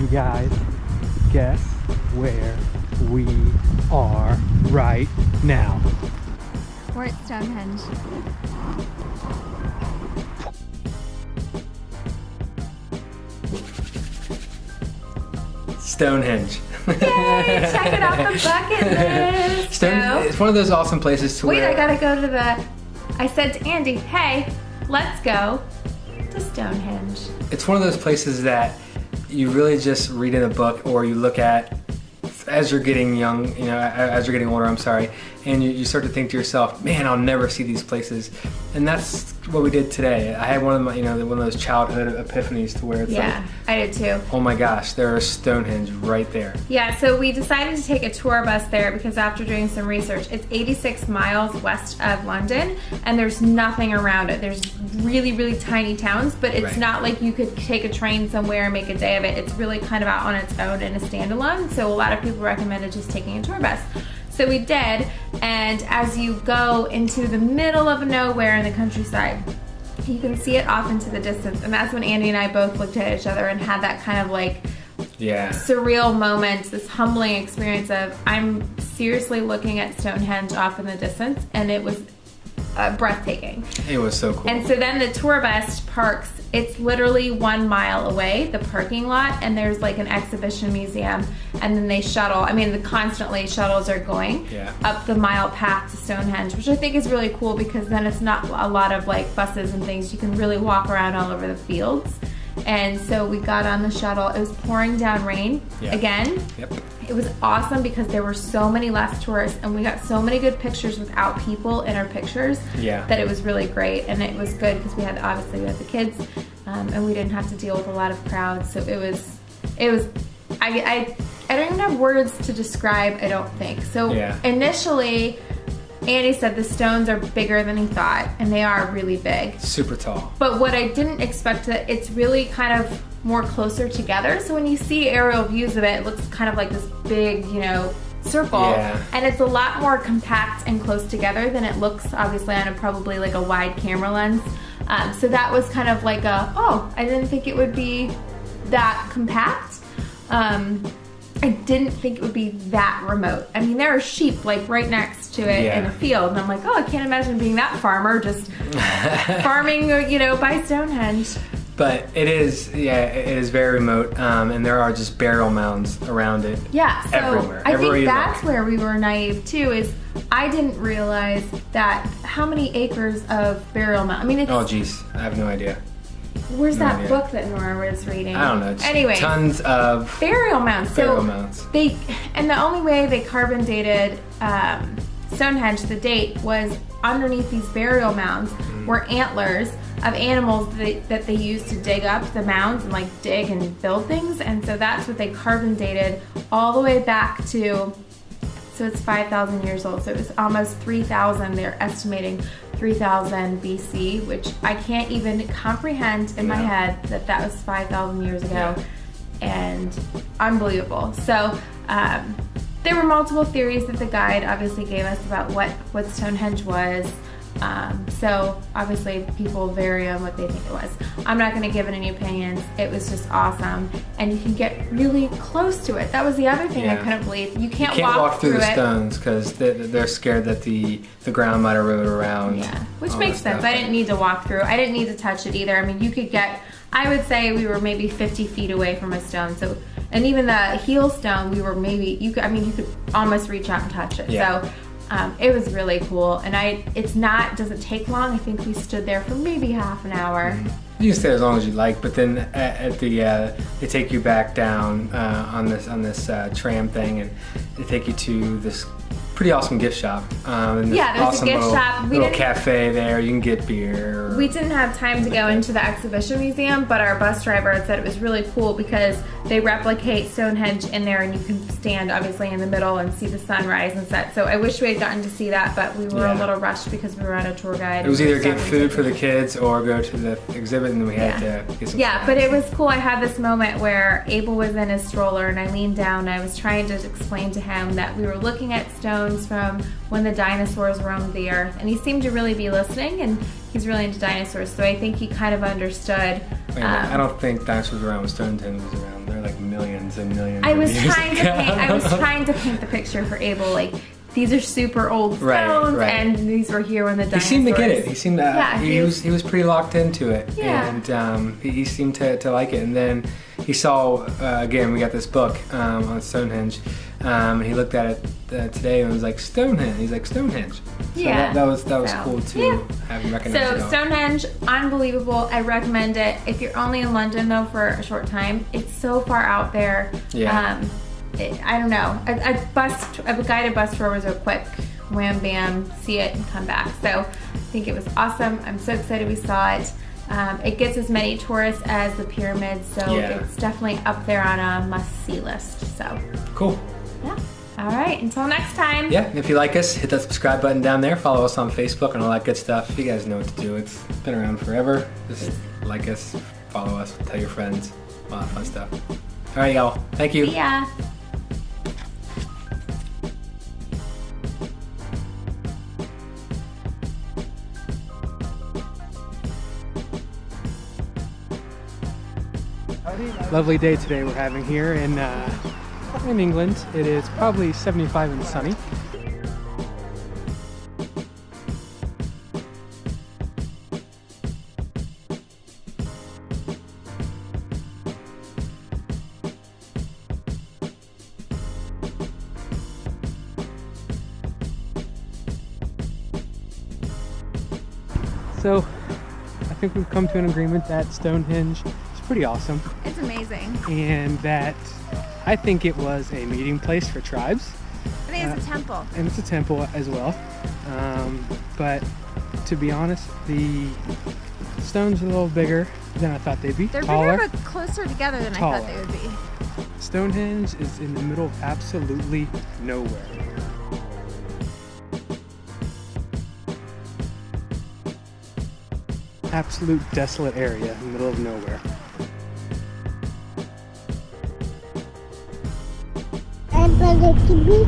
You guys, guess where we are right now? We're at Stonehenge. Stonehenge. Yay! Check it off the bucket list. It's one of those awesome places to Wait, where... I gotta go to the... I said to Andy, hey, let's go to Stonehenge. It's one of those places that you really just read in a book or you look at as you're getting young, as you're getting older, I'm sorry, and you start to think to yourself, man, I'll never see these places. And that's what we did today. I had one of my, one of those childhood epiphanies to where it's like, I did too. oh my gosh, there's Stonehenge right there. Yeah, so we decided to take a tour bus there because after doing some research, it's 86 miles west of London and there's nothing around it. There's really, really tiny towns, but it's not like you could take a train somewhere and make a day of it. It's really kind of out on its own and a standalone. So a lot of people recommended just taking a tour bus. So we did, and as you go into the middle of nowhere in the countryside, you can see it off into the distance, and that's when Andy and I both looked at each other and had that kind of like surreal moment, this humbling experience of, I'm seriously looking at Stonehenge off in the distance, and it was breathtaking. It was so cool. And so then the tour bus parks, it's literally 1 mile away, the parking lot, and there's like an exhibition museum, and then they shuttle, constantly shuttles are going up the mile path to Stonehenge, which I think is really cool because then it's not a lot of like buses and things. You can really walk around all over the fields. And so we got on the shuttle. It was pouring down rain again. Yep. It was awesome because there were so many less tourists and we got so many good pictures without people in our pictures that it was really great. And it was good because we had the kids and we didn't have to deal with a lot of crowds. So it was I don't even have words to describe, I don't think. So initially, Andy said the stones are bigger than he thought, and they are really big. Super tall. But what I didn't expect, that it's really kind of more closer together. So when you see aerial views of it, it looks kind of like this big, circle. Yeah. And it's a lot more compact and close together than it looks, obviously, on probably like a wide camera lens. So that was kind of like I didn't think it would be that compact. I didn't think it would be that remote. I mean, there are sheep like right next to it in a field, and I'm like, I can't imagine being that farmer just farming, by Stonehenge. But it is very remote, and there are just burial mounds around it. Yeah, so everywhere. I think that's where we were naive too. Is I didn't realize that how many acres of burial mound. It's, oh geez, I have no idea. Where's that book that Nora was reading? I don't know. Anyway, tons of burial mounds. And the only way they carbon dated Stonehenge, the date, was underneath these burial mounds were antlers of animals that they used to dig up the mounds and like dig and build things. And so that's what they carbon dated all the way back to. So it's 5,000 years old. So it was almost 3,000. They're estimating 3,000 BC, which I can't even comprehend in my head that was 5,000 years ago. And unbelievable. So there were multiple theories that the guide obviously gave us about what Stonehenge was. So obviously people vary on what they think it was. I'm not going to give it any opinions. It was just awesome, and you can get really close to it. That was the other thing I couldn't believe. You can't walk through the stones because they're scared that the ground might erode around. Yeah, which makes sense. I didn't need to walk through. I didn't need to touch it either. You could get. I would say we were maybe 50 feet away from a stone. So, and even the heel stone, we were maybe you could almost reach out and touch it. Yeah. So. It was really cool, and doesn't take long. I think we stood there for maybe half an hour. You can stay as long as you like, but then at they take you back down on this tram thing, and they take you to this pretty awesome gift shop. And there's awesome a gift shop. Little cafe there. You can get beer. We didn't have time to go into the exhibition museum, but our bus driver said it was really cool because they replicate Stonehenge in there, and you can stand obviously in the middle and see the sunrise and set. So I wish we had gotten to see that, but we were a little rushed because we were on a tour guide. It was either get food for the kids or go to the exhibit, and then we had to get some. Yeah, but it was cool. I had this moment where Abel was in his stroller, and I leaned down, and I was trying to explain to him that we were looking at stones from when the dinosaurs roamed the earth, and he seemed to really be listening, and he's really into dinosaurs, so I think he kind of understood. I don't think dinosaurs were around when Stonehenge was around. They're like millions millions and millions. I was of years trying to ago. paint. I was trying to paint the picture for Abel. Like, these are super old stones, right. and these were here when the dinosaurs. He seemed to get it. He seemed he was pretty locked into it, Yeah. and he seemed to like it. And then he saw again. We got this book on Stonehenge. And he looked at it today and was like, Stonehenge. He's like, Stonehenge. So Yeah. that was cool to have him recognize it So all. Stonehenge, unbelievable. I recommend it. If you're only in London though for a short time, it's so far out there. Yeah. I don't know. A guided bus tour was a quick wham bam, see it and come back. So I think it was awesome. I'm so excited we saw it. It gets as many tourists as the pyramids, so it's definitely up there on a must-see list. So cool. Yeah. All right. Until next time. Yeah. And if you like us, hit that subscribe button down there. Follow us on Facebook and all that good stuff. You guys know what to do. It's been around forever. Just like us, follow us, tell your friends. A lot of fun stuff. All right, y'all. Thank you. See ya. Lovely day today we're having here in England. It is probably 75 and sunny. So I think we've come to an agreement that Stonehenge is pretty awesome. It's amazing. And that I think it was a meeting place for tribes. I think it's a temple. And it's a temple as well. But to be honest, the stones are a little bigger than I thought they'd be. They're taller, bigger but closer together than taller. I thought they would be. Stonehenge is in the middle of absolutely nowhere. Absolute desolate area in the middle of nowhere. I'm going to be